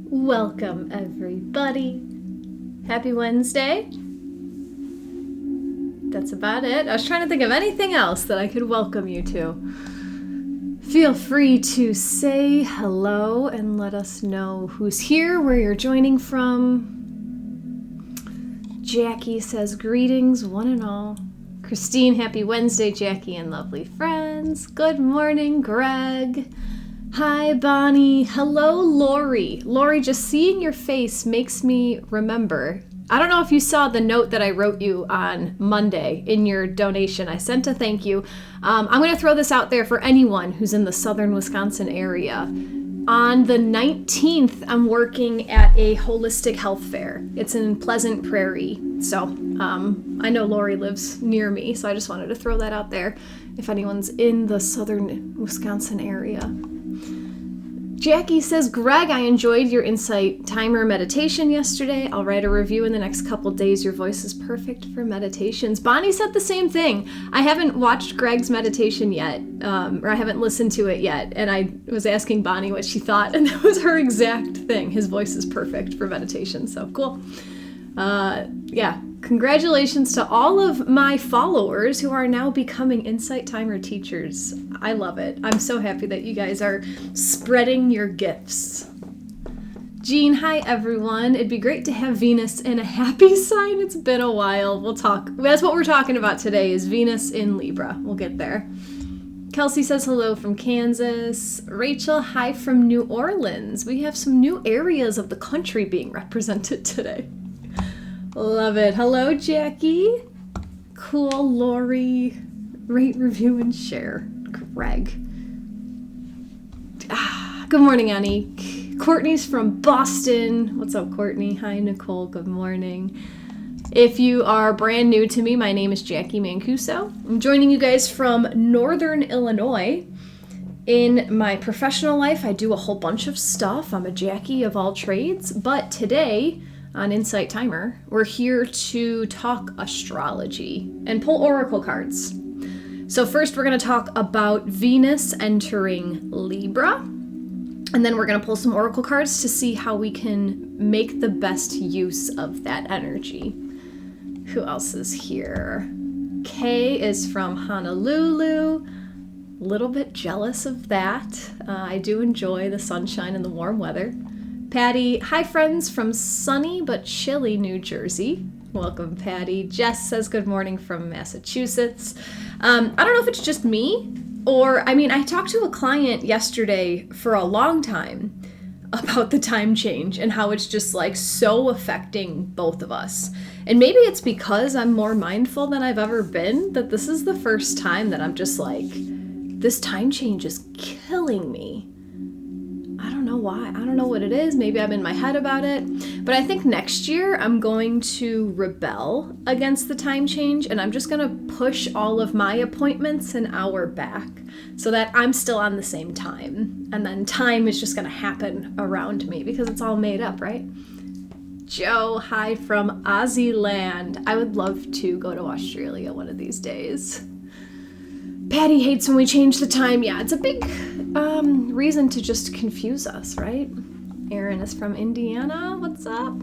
Welcome, everybody. Happy Wednesday. That's about it. I was trying to think of anything else that I could welcome you to. Feel free to say hello and let us know who's here, where you're joining from. Jackie says greetings, one and all. Christine, happy Wednesday, Jackie and lovely friends. Good morning, Greg. Hi, Bonnie. Hello, Lori. Lori, just seeing your face makes me remember. I don't know if you saw the note that I wrote you on Monday in your donation. I sent a thank you. I'm going to throw this out there for anyone who's in the southern Wisconsin area. On the 19th, I'm working at a holistic health fair. It's in Pleasant Prairie. So I know Lori lives near me, so I just wanted to throw that out there if anyone's in the southern Wisconsin area. Jackie says, Greg, I enjoyed your insight timer meditation yesterday. I'll write a review in the next couple days. Your voice is perfect for meditations. Bonnie said the same thing. I haven't watched Greg's meditation yet, or I haven't listened to it yet. And I was asking Bonnie what she thought, and that was her exact thing. His voice is perfect for meditation. So cool. Yeah. Congratulations to all of my followers who are now becoming Insight Timer teachers. I love it. I'm so happy that you guys are spreading your gifts. Jean, hi everyone. It'd be great to have Venus in a happy sign. It's been a while. We'll talk. That's what we're talking about today is Venus in Libra. We'll get there. Kelsey says hello from Kansas. Rachel, hi from New Orleans. We have some new areas of the country being represented today. Love it. Hello, Jackie. Cool, Lori. Rate, review, and share. Greg. Good morning, Annie. Courtney's from Boston. What's up, Courtney? Hi, Nicole. Good morning. If you are brand new to me, my name is Jacqui Mancuso. I'm joining you guys from Northern Illinois. In my professional life, I do a whole bunch of stuff. I'm a Jackie of all trades, but today on Insight Timer, we're here to talk astrology and pull oracle cards. So first we're going to talk about Venus entering Libra, and then we're going to pull some oracle cards to see how we can make the best use of that energy. Who else is here? Kay is from Honolulu. A little bit jealous of that. I do enjoy the sunshine and the warm weather. Patty, hi friends from sunny but chilly New Jersey. Welcome, Patty. Jess says good morning from Massachusetts. I don't know if it's just me or, I talked to a client yesterday for a long time about the time change and how it's just like so affecting both of us. And maybe it's because I'm more mindful than I've ever been that this is the first time that I'm just like, this time change is killing me. I don't know why. I don't know what it is. Maybe I'm in my head about it. But I think next year I'm going to rebel against the time change and I'm just going to push all of my appointments an hour back so that I'm still on the same time. And then time is just going to happen around me because it's all made up, right? Joe, hi from Aussie land. I would love to go to Australia one of these days. Patty hates when we change the time. Yeah, it's a big reason to just confuse us, right? Erin is from Indiana. What's up?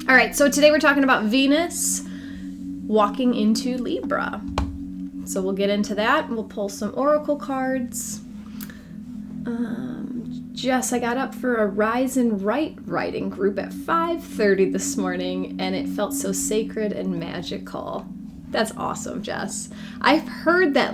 All right, so today we're talking about Venus walking into Libra. So we'll get into that. We'll pull some oracle cards. Jess, I got up for a Rise and Write writing group at 5:30 this morning, and it felt so sacred and magical. That's awesome, Jess. I've heard that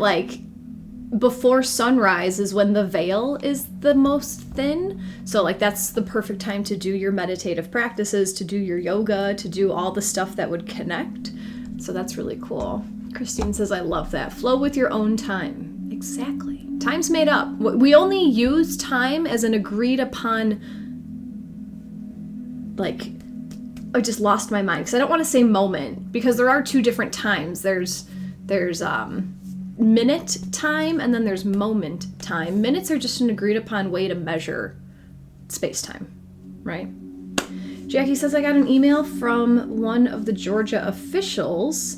before sunrise is when the veil is the most thin. So that's the perfect time to do your meditative practices, to do your yoga, to do all the stuff that would connect. So that's really cool. Christine says, I love that. Flow with your own time. Exactly. Time's made up. We only use time as an agreed upon, I just lost my mind because I don't want to say moment because there are two different times. There's minute time and then there's moment time. Minutes are just an agreed upon way to measure space-time, right? Jackie says, I got an email from one of the Georgia officials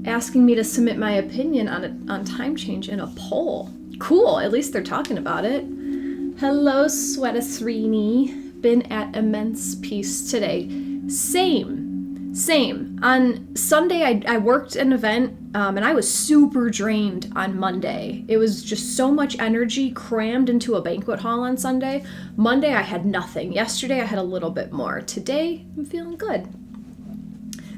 asking me to submit my opinion on time change in a poll. Cool, at least they're talking about it. Hello, Swetasrini. been at immense peace today. Same. On Sunday, I worked an event, and I was super drained on Monday. It was just so much energy crammed into a banquet hall on Sunday. Monday, I had nothing. Yesterday, I had a little bit more. Today, I'm feeling good.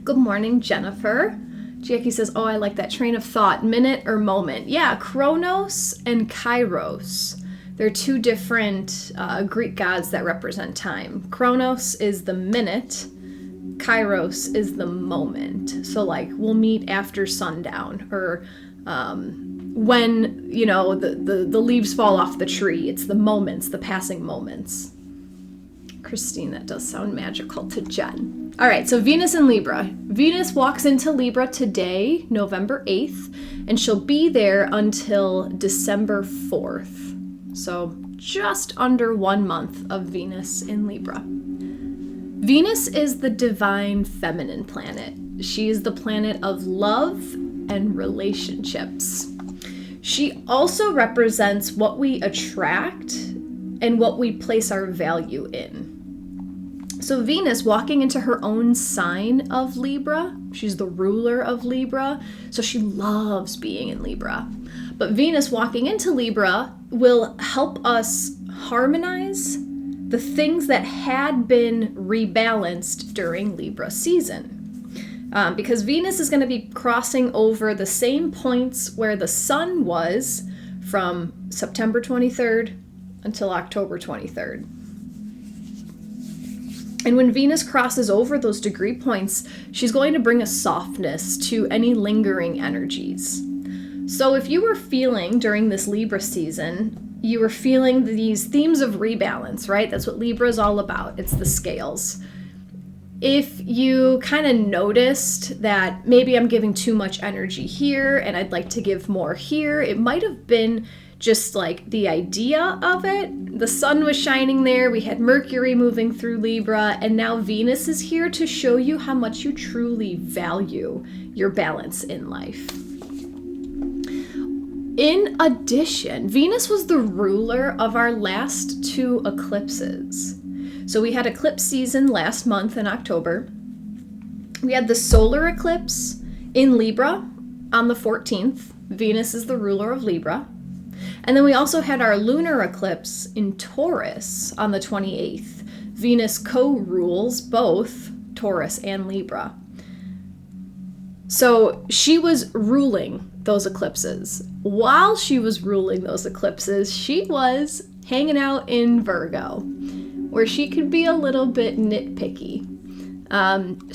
Good morning, Jennifer. Jacqui says, oh, I like that train of thought, minute or moment. Yeah, Chronos and Kairos. They're two different Greek gods that represent time. Chronos is the minute. Kairos is the moment. So like we'll meet after sundown, or when, you know, the leaves fall off the tree. It's the moments, the passing moments. Christine, that does sound magical to Jen. All right, so Venus in Libra. Venus walks into Libra today, November 8th, and she'll be there until December 4th. So just under 1 month of Venus in Libra. Venus is the divine feminine planet. She is the planet of love and relationships. She also represents what we attract and what we place our value in. So Venus walking into her own sign of Libra, she's the ruler of Libra, so she loves being in Libra. But Venus walking into Libra will help us harmonize the things that had been rebalanced during Libra season. Because Venus is going to be crossing over the same points where the sun was from September 23rd until October 23rd. And when Venus crosses over those degree points, she's going to bring a softness to any lingering energies. So if you were feeling during this Libra season, you were feeling these themes of rebalance, right? That's what Libra is all about. It's the scales. If you kind of noticed that maybe I'm giving too much energy here and I'd like to give more here, it might have been just like the idea of it. The sun was shining there, we had Mercury moving through Libra, and now Venus is here to show you how much you truly value your balance in life. In addition, Venus was the ruler of our last 2 eclipses. So we had eclipse season last month in October. We had the solar eclipse in Libra on the 14th. Venus is the ruler of Libra. And then we also had our lunar eclipse in Taurus on the 28th. Venus co-rules both Taurus and Libra. So she was ruling those eclipses. While she was ruling those eclipses, she was hanging out in Virgo, where she could be a little bit nitpicky.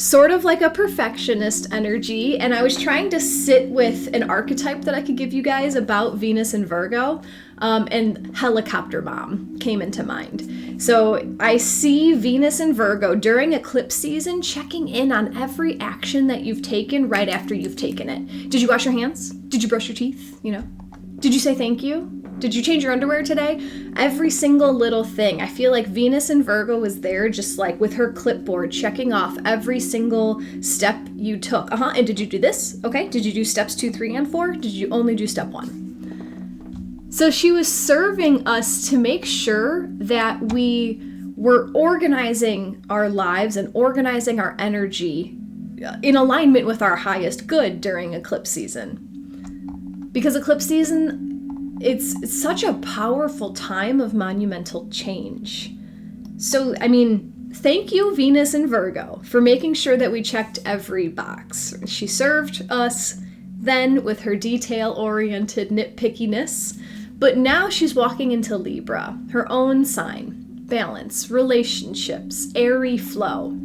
Sort of like a perfectionist energy, and I was trying to sit with an archetype that I could give you guys about Venus and Virgo, and helicopter mom came into mind. So I see Venus and Virgo during eclipse season checking in on every action that you've taken right after you've taken it. Did you wash your hands? Did you brush your teeth? Did you say thank you? Did you change your underwear today? Every single little thing. I feel like Venus in Virgo was there just like with her clipboard checking off every single step you took. And did you do this? Okay. Did you do steps 2, 3, and 4? Did you only do step 1? So she was serving us to make sure that we were organizing our lives and organizing our energy in alignment with our highest good during eclipse season. Because eclipse season, it's such a powerful time of monumental change. So, thank you, Venus and Virgo, for making sure that we checked every box. She served us then with her detail-oriented nitpickiness, but now she's walking into Libra, her own sign, balance, relationships, airy flow.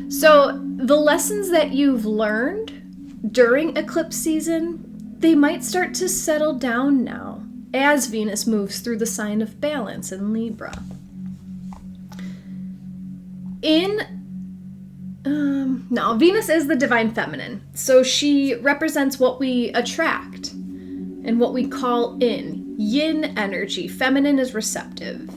So the lessons that you've learned during eclipse season, they might start to settle down now as Venus moves through the sign of balance in Libra. Venus is the divine feminine. So she represents what we attract and what we call in. Yin energy, feminine is receptive.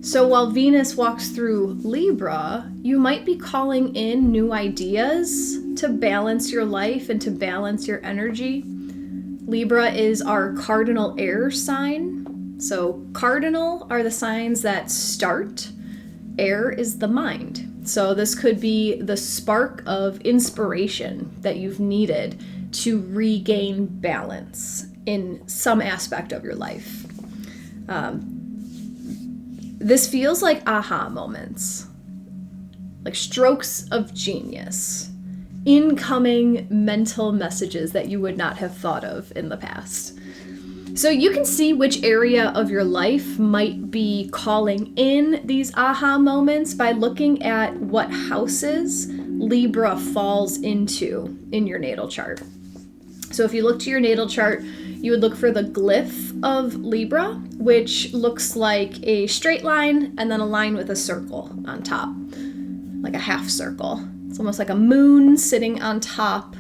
So while Venus walks through Libra, you might be calling in new ideas to balance your life and to balance your energy. Libra is our cardinal air sign. So cardinal are the signs that start Air is the mind. So this could be the spark of inspiration that you've needed to regain balance in some aspect of your life. This feels like aha moments, like strokes of genius, incoming mental messages that you would not have thought of in the past. So you can see which area of your life might be calling in these aha moments by looking at what houses Libra falls into in your natal chart. So if you look to your natal chart, you would look for the glyph of Libra, which looks like a straight line and then a line with a circle on top, like a half circle. It's almost like a moon sitting on top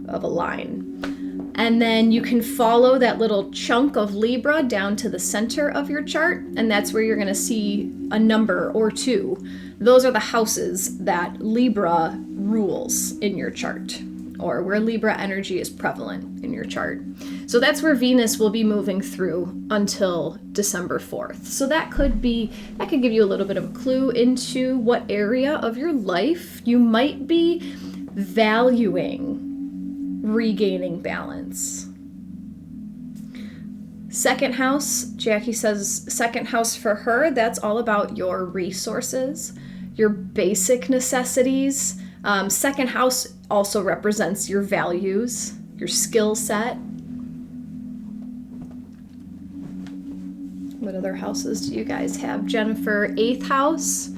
of a line. And then you can follow that little chunk of Libra down to the center of your chart, and that's where you're going to see a number or two. Those are the houses that Libra rules in your chart, or where Libra energy is prevalent in your chart. So that's where Venus will be moving through until December 4th. So that could give you a little bit of a clue into what area of your life you might be valuing regaining balance. Second house, Jacqui says second house for her, that's all about your resources, your basic necessities. Second house also represents your values, your skill set. What other houses do you guys have? Jennifer, 8th house.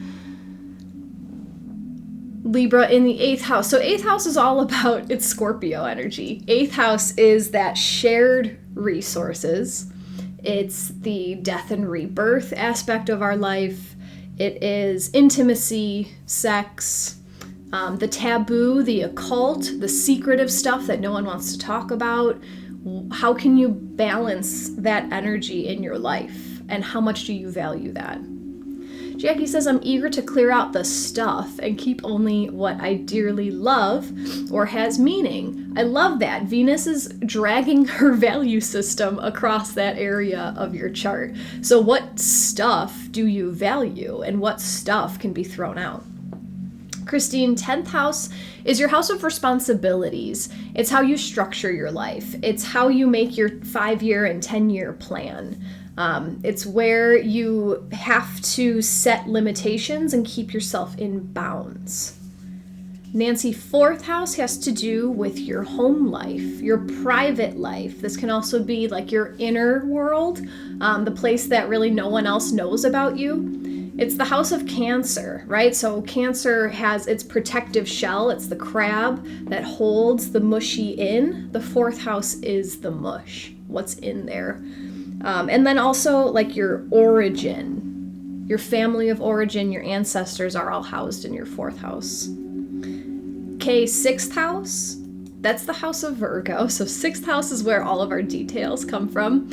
Libra in the 8th house. So 8th house is all about, it's Scorpio energy. 8th house is that shared resources. It's the death and rebirth aspect of our life. It is intimacy, sex, the taboo, the occult, the secretive stuff that no one wants to talk about. How can you balance that energy in your life? And how much do you value that? Jacqui says, I'm eager to clear out the stuff and keep only what I dearly love or has meaning. I love that. Venus is dragging her value system across that area of your chart. So what stuff do you value and what stuff can be thrown out? Christine, 10th house is your house of responsibilities. It's how you structure your life. It's how you make your 5-year and 10-year plan. It's where you have to set limitations and keep yourself in bounds. Nancy, 4th house has to do with your home life, your private life. This can also be like your inner world, the place that really no one else knows about you. It's the house of Cancer, right? So Cancer has its protective shell. It's the crab that holds the mushy in. The 4th house is the mush, what's in there. And then also like your origin, your family of origin, your ancestors are all housed in your 4th house. Okay, 6th house, that's the house of Virgo. So 6th house is where all of our details come from.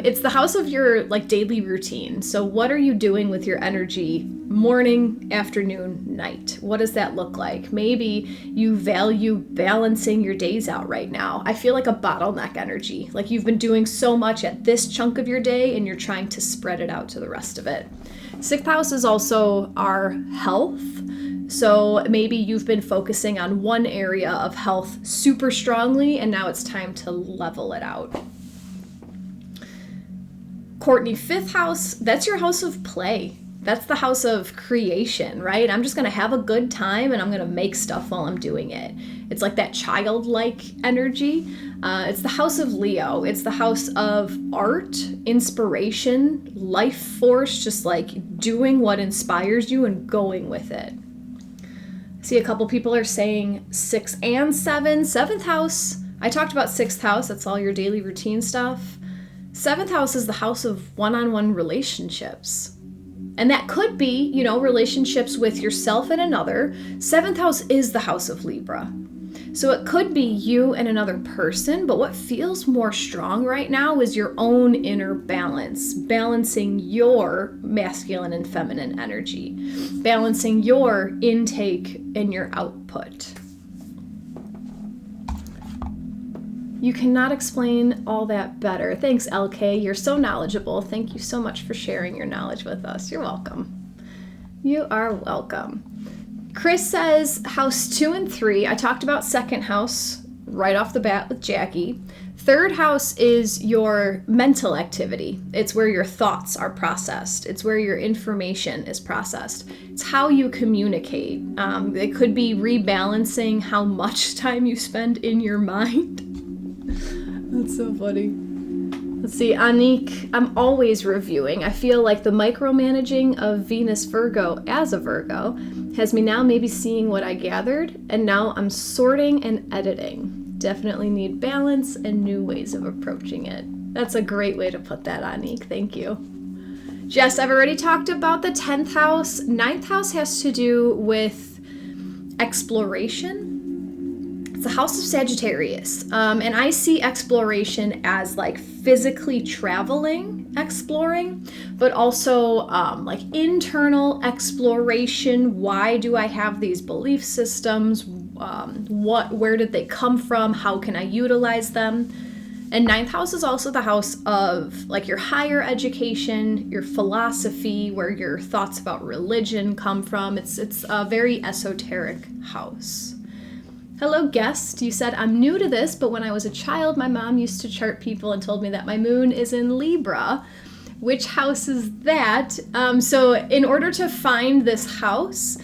It's the house of your like daily routine. So what are you doing with your energy morning, afternoon, night? What does that look like? Maybe you value balancing your days out right now. I feel like a bottleneck energy. Like you've been doing so much at this chunk of your day and you're trying to spread it out to the rest of it. 6th house is also our health. So maybe you've been focusing on one area of health super strongly and now it's time to level it out. Courtney, 5th house, that's your house of play. That's the house of creation, right? I'm just going to have a good time and I'm going to make stuff while I'm doing it. It's like that childlike energy. It's the house of Leo. It's the house of art, inspiration, life force, just like doing what inspires you and going with it. See, a couple people are saying 6 and 7. 7th house, I talked about 6th house. That's all your daily routine stuff. 7th house is the house of one-on-one relationships. And that could be, relationships with yourself and another. 7th house is the house of Libra. So it could be you and another person, but what feels more strong right now is your own inner balance, balancing your masculine and feminine energy, balancing your intake and your output. You cannot explain all that better. Thanks, LK. You're so knowledgeable. Thank you so much for sharing your knowledge with us. You're welcome. You are welcome. Chris says house 2 and 3. I talked about second house right off the bat with Jacqui. Third house is your mental activity. It's where your thoughts are processed. It's where your information is processed. It's how you communicate. It could be rebalancing how much time you spend in your mind. That's so funny. Let's see, Anik, I'm always reviewing. I feel like the micromanaging of Venus Virgo as a Virgo has me now maybe seeing what I gathered, and now I'm sorting and editing. Definitely need balance and new ways of approaching it. That's a great way to put that, Anik. Thank you. Jess, I've already talked about the 10th house. 9th house has to do with exploration. It's the house of Sagittarius. And I see exploration as like physically traveling, exploring, but also like internal exploration. Why do I have these belief systems? Where did they come from? How can I utilize them? And 9th house is also the house of like your higher education, your philosophy, where your thoughts about religion come from. It's a very esoteric house. Hello, guest. You said, I'm new to this, but when I was a child, my mom used to chart people and told me that my moon is in Libra. Which house is that? So in order to find this house,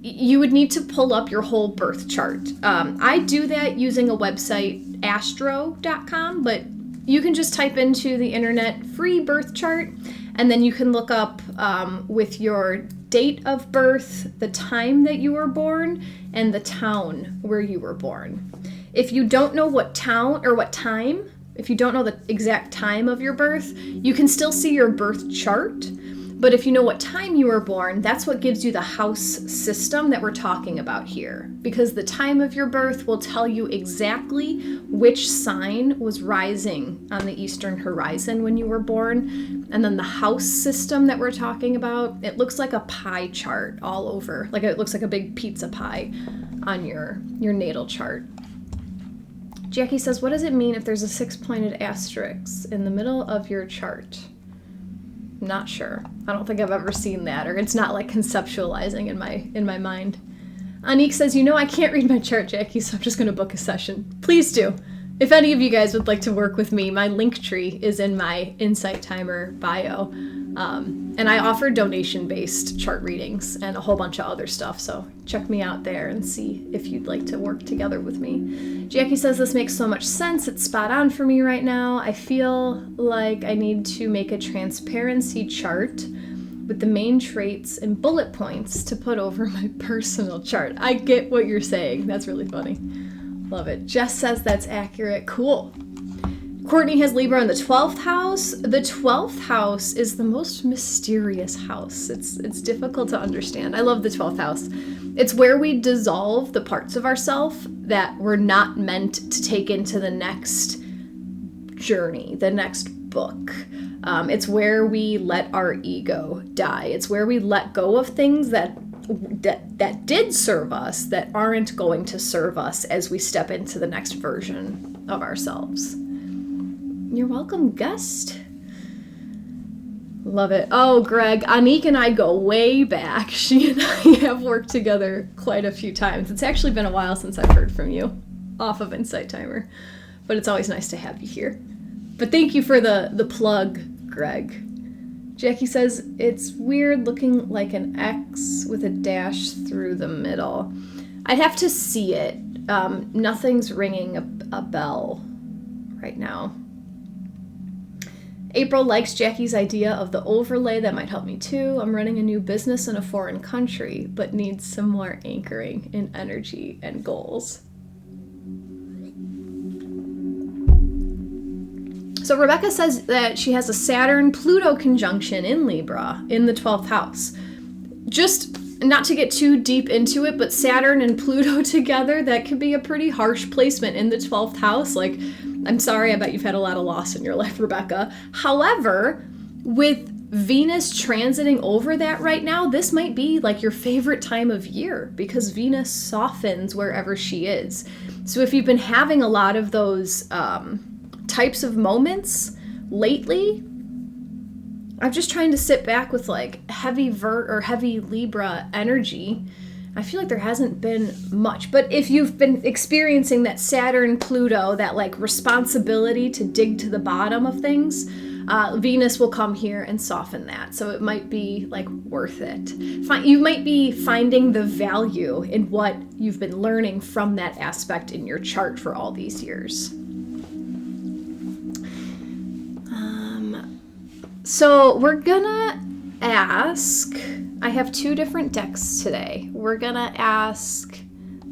you would need to pull up your whole birth chart. I do that using a website, astro.com, but you can just type into the internet free birth chart, and then you can look up with your date of birth, the time that you were born, and the town where you were born. If you don't know what town or what time, if you don't know the exact time of your birth, you can still see your birth chart. But if you know what time you were born, that's what gives you the house system that we're talking about here. Because the time of your birth will tell you exactly which sign was rising on the eastern horizon when you were born. And then the house system that we're talking about, it looks like a pie chart all over. Like it looks like a big pizza pie on your natal chart. Jacqui says, what does it mean if there's a 6-pointed asterisk in the middle of your chart? Not sure. I don't think I've ever seen that, or it's not like conceptualizing in my mind. Anik says, I can't read my chart, Jacqui, so I'm just going to book a session. Please do. If any of you guys would like to work with me, my link tree is in my Insight Timer bio. And I offer donation-based chart readings and a whole bunch of other stuff, so check me out there and see if you'd like to work together with me. Jacqui says, this makes so much sense. It's spot on for me right now. I feel like I need to make a transparency chart with the main traits and bullet points to put over my personal chart. I get what you're saying. That's really funny. Love it. Jess says that's accurate. Cool. Courtney has Libra in the 12th house. The 12th house is the most mysterious house. It's difficult to understand. I love the 12th house. It's where we dissolve the parts of ourselves that we're not meant to take into the next journey, the next book. It's where we let our ego die. It's where we let go of things that did serve us that aren't going to serve us as we step into the next version of ourselves. You're welcome, guest. Love it. Oh, Greg, Anik and I go way back. She and I have worked together quite a few times. It's actually been a while since I've heard from you off of Insight Timer, but it's always nice to have you here. But thank you for the plug, Greg. Jacqui says, it's weird looking like an X with a dash through the middle. I'd have to see it. Nothing's ringing a bell right now. April likes Jacqui's idea of the overlay. That might help me too. I'm running a new business in a foreign country, but need some more anchoring in energy and goals. So Rebecca says that she has a Saturn-Pluto conjunction in Libra in the 12th house. Just not to get too deep into it, but Saturn and Pluto together, that could be a pretty harsh placement in the 12th house. Like, I'm sorry, I bet you've had a lot of loss in your life, Rebecca. However, with Venus transiting over that right now, this might be like your favorite time of year because Venus softens wherever she is. So if you've been having a lot of those types of moments lately, I'm just trying to sit back with like heavy heavy Libra energy. I feel like there hasn't been much. But if you've been experiencing that Saturn, Pluto, that like responsibility to dig to the bottom of things, Venus will come here and soften that. So it might be like worth it. You might be finding the value in what you've been learning from that aspect in your chart for all these years. So we're gonna ask, I have 2 different decks today. We're gonna ask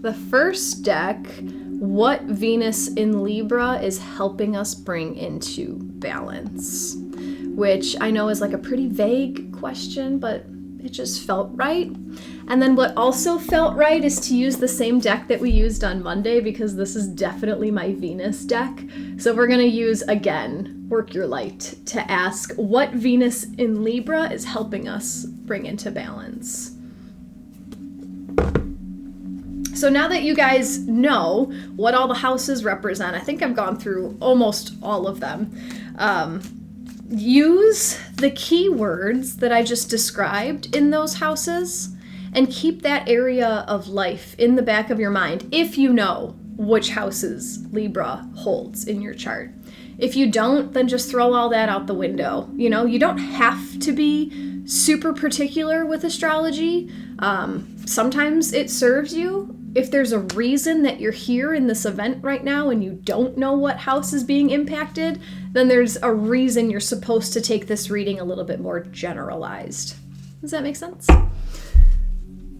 the first deck, what Venus in Libra is helping us bring into balance, which I know is like a pretty vague question, but it just felt right. And then what also felt right is to use the same deck that we used on Monday, because this is definitely my Venus deck. So we're going to use, again, Work Your Light, to ask what Venus in Libra is helping us bring into balance. So now that you guys know what all the houses represent, I think I've gone through almost all of them. Use the keywords that I just described in those houses and keep that area of life in the back of your mind if you know which houses Libra holds in your chart. If you don't, then just throw all that out the window. You know, you don't have to be super particular with astrology. Sometimes it serves you. If there's a reason that you're here in this event right now and you don't know what house is being impacted, then there's a reason you're supposed to take this reading a little bit more generalized. Does that make sense?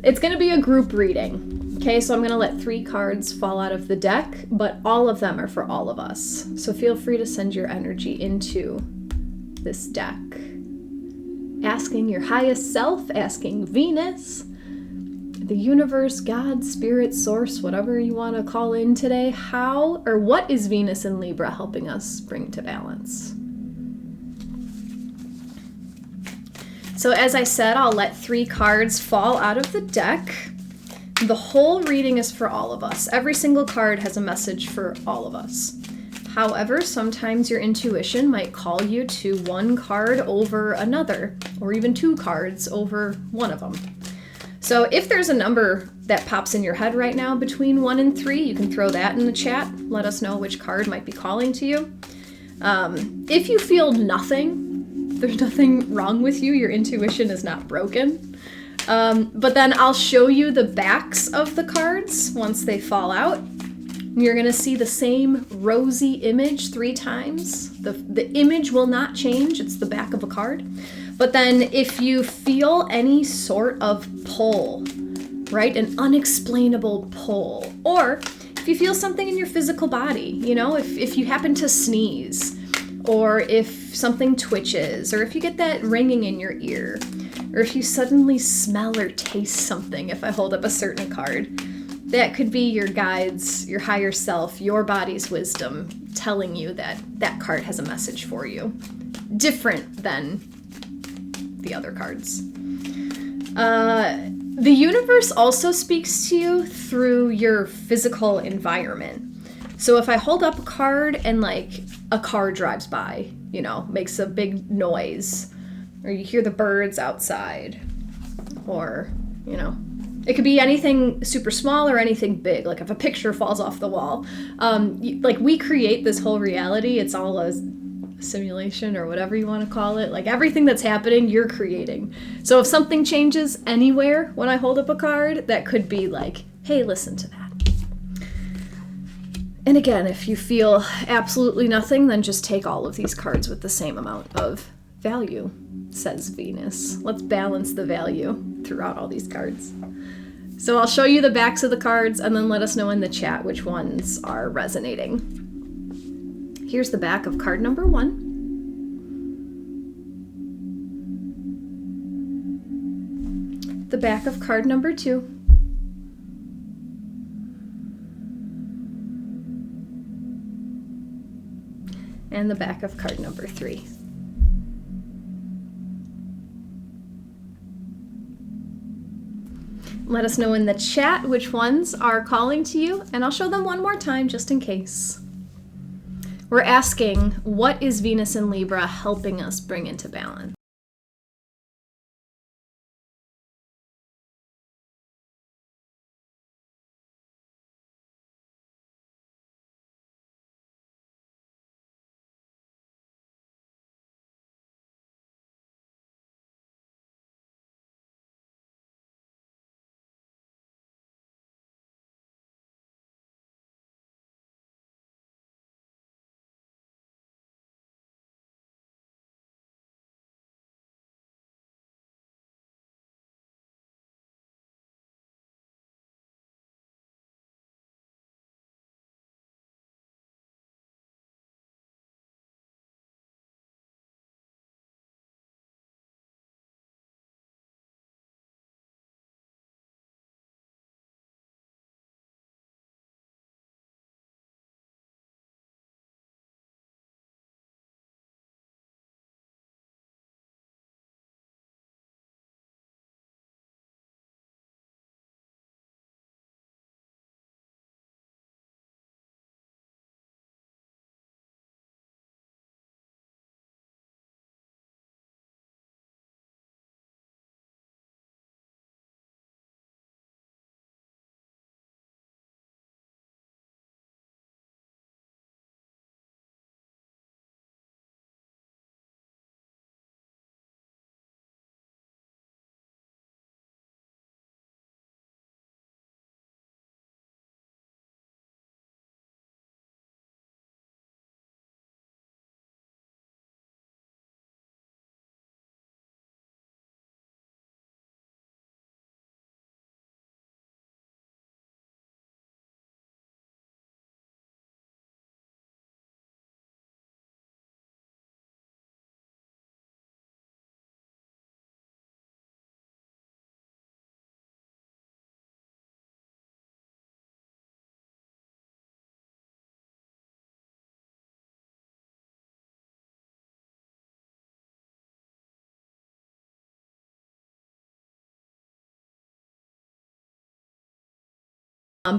It's going to be a group reading. Okay, so I'm going to let 3 cards fall out of the deck, but all of them are for all of us. So feel free to send your energy into this deck. Asking your highest self, asking Venus, the universe, God, spirit, source, whatever you want to call in today, how or what is Venus in Libra helping us bring to balance? So as I said, I'll let 3 cards fall out of the deck. The whole reading is for all of us. Every single card has a message for all of us. However, sometimes your intuition might call you to one card over another, or even 2 cards over one of them. So if there's a number that pops in your head right now between 1 and 3, you can throw that in the chat. Let us know which card might be calling to you. If you feel nothing, there's nothing wrong with you. Your intuition is not broken. But then I'll show you the backs of the cards once they fall out. You're going to see the same rosy image 3 times. The image will not change. It's the back of a card. But then if you feel any sort of pull, right, an unexplainable pull, or if you feel something in your physical body, you know, if you happen to sneeze, or if something twitches, or if you get that ringing in your ear, or if you suddenly smell or taste something, if I hold up a certain card, that could be your guides, your higher self, your body's wisdom telling you that that card has a message for you, different than the other cards. The universe also speaks to you through your physical environment. So if I hold up a card and like a car drives by, you know, makes a big noise, or you hear the birds outside, or, you know, it could be anything super small or anything big. Like if a picture falls off the wall, like we create this whole reality. It's all a simulation or whatever you want to call it. Like everything that's happening, you're creating. So if something changes anywhere when I hold up a card, that could be like, hey, listen to that. And again, if you feel absolutely nothing, then just take all of these cards with the same amount of value, says Venus. Let's balance the value throughout all these cards. So I'll show you the backs of the cards and then let us know in the chat which ones are resonating. Here's the back of card number 1. The back of card number 2. And the back of card number 3. Let us know in the chat which ones are calling to you, and I'll show them one more time just in case. We're asking, what is Venus in Libra helping us bring into balance?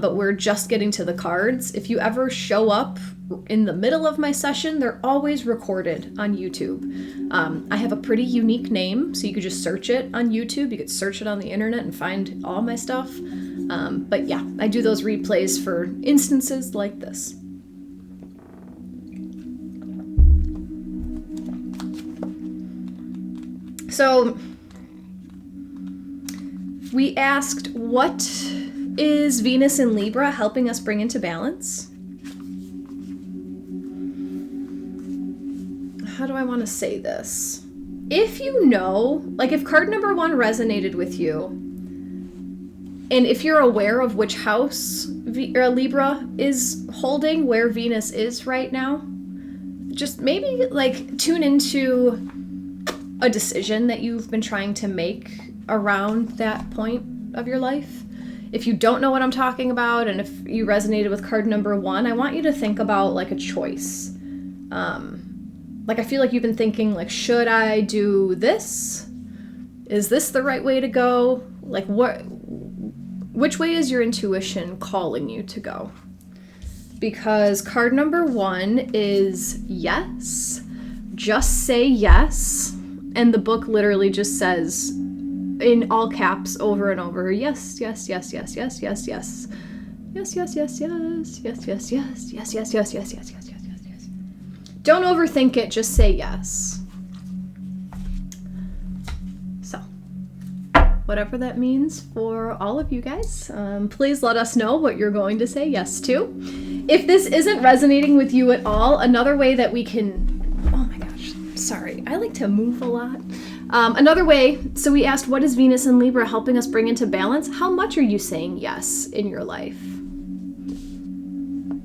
but we're just getting to the cards. If you ever show up in the middle of my session, they're always recorded on YouTube. I have a pretty unique name, so you could just search it on YouTube. You could search it on the internet and find all my stuff. But yeah, I do those replays for instances like this. So we asked, what is Venus in Libra helping us bring into balance? How do I want to say this? If you know, like if card number 1 resonated with you, and if you're aware of which house Libra is holding, where Venus is right now, just maybe like tune into a decision that you've been trying to make around that point of your life. If you don't know what I'm talking about, and if you resonated with card number 1, I want you to think about like a choice. Like I feel like you've been thinking like, should I do this? Is this the right way to go? Like which way is your intuition calling you to go? Because card number 1 is yes. Just say yes. And the book literally just says in all caps over and over, yes, yes, yes, yes, yes, yes, yes. Yes, yes, yes, yes, yes, yes, yes, yes, yes, yes, yes, yes, yes, yes, yes. Don't overthink it, just say yes. So, whatever that means for all of you guys, please let us know what you're going to say yes to. If this isn't resonating with you at all, another way that we can, oh my gosh, sorry, I like to move a lot. Another way, so we asked, what is Venus in Libra helping us bring into balance? How much are you saying yes in your life?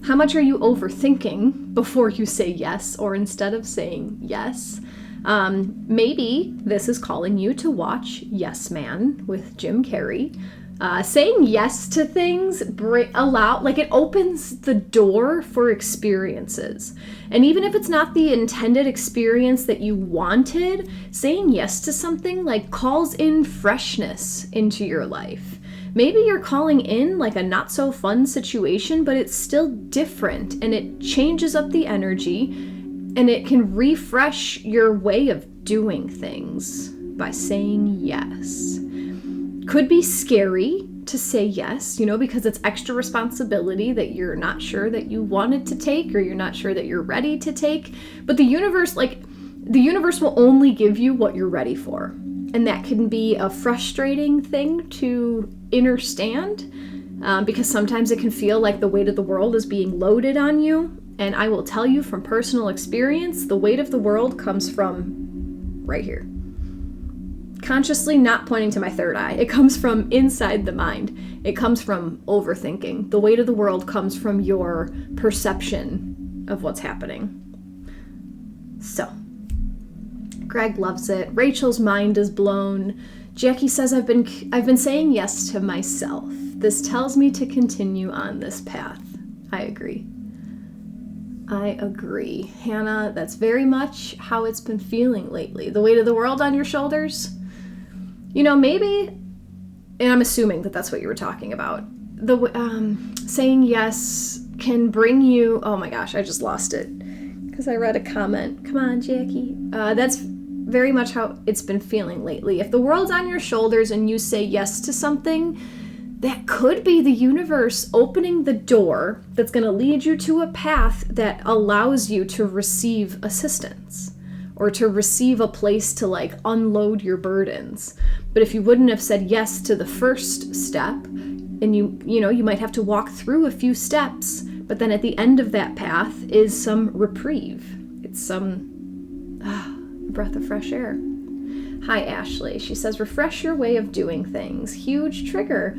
How much are you overthinking before you say yes, or instead of saying yes? Maybe this is calling you to watch Yes Man with Jim Carrey. Saying yes to things it opens the door for experiences. And even if it's not the intended experience that you wanted, saying yes to something like calls in freshness into your life. Maybe you're calling in like a not so fun situation, but it's still different and it changes up the energy and it can refresh your way of doing things by saying yes. Could be scary to say yes, because it's extra responsibility that you're not sure that you wanted to take, or you're not sure that you're ready to take. But the universe will only give you what you're ready for. And that can be a frustrating thing to understand, because sometimes it can feel like the weight of the world is being loaded on you. And I will tell you from personal experience, the weight of the world comes from right here. Consciously not pointing to my third eye. It comes from inside the mind. It comes from overthinking. The weight of the world comes from your perception of what's happening. So, Greg loves it. Rachel's mind is blown. Jacqui says, I've been saying yes to myself. This tells me to continue on this path. I agree. Hannah, that's very much how it's been feeling lately. The weight of the world on your shoulders. Maybe, and I'm assuming that that's what you were talking about. Saying yes can bring you, oh my gosh, I just lost it because I read a comment. Come on, Jacqui. That's very much how it's been feeling lately. If the world's on your shoulders and you say yes to something, that could be the universe opening the door that's going to lead you to a path that allows you to receive assistance or to receive a place to unload your burdens. But if you wouldn't have said yes to the first step, and you might have to walk through a few steps, but then at the end of that path is some reprieve. It's some breath of fresh air. Hi, Ashley. She says, refresh your way of doing things. Huge trigger.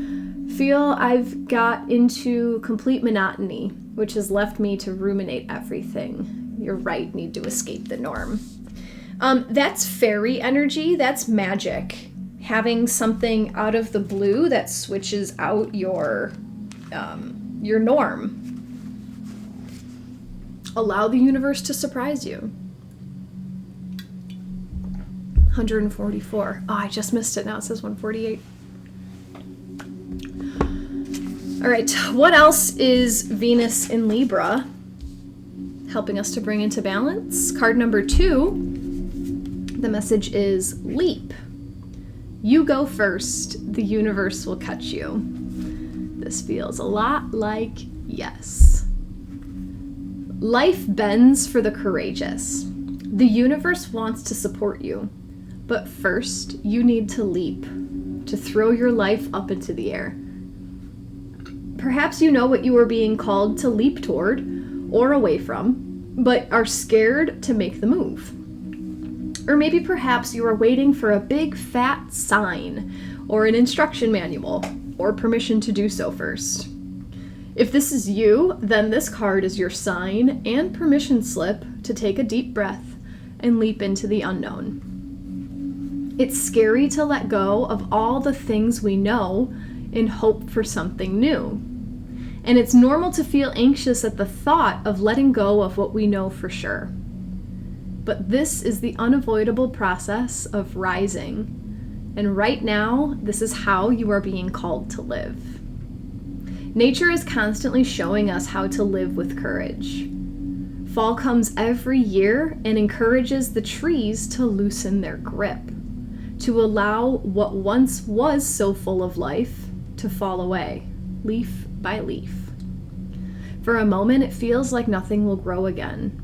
Feel I've got into complete monotony, which has left me to ruminate everything. You're right, need to escape the norm. That's fairy energy. That's magic. Having something out of the blue that switches out your norm. Allow the universe to surprise you. 144. Oh, I just missed it. Now it says 148. All right, what else is Venus in Libra helping us to bring into balance? Card number 2, the message is leap. You go first, the universe will catch you. This feels a lot like yes. Life bends for the courageous. The universe wants to support you, but first you need to leap, to throw your life up into the air. Perhaps you know what you are being called to leap toward or away from, but are scared to make the move. Or maybe perhaps you are waiting for a big fat sign or an instruction manual or permission to do so first. If this is you, then this card is your sign and permission slip to take a deep breath and leap into the unknown. It's scary to let go of all the things we know and hope for something new. And it's normal to feel anxious at the thought of letting go of what we know for sure. But this is the unavoidable process of rising. And right now, this is how you are being called to live. Nature is constantly showing us how to live with courage. Fall comes every year and encourages the trees to loosen their grip, to allow what once was so full of life to fall away, leaf by leaf. For a moment, it feels like nothing will grow again.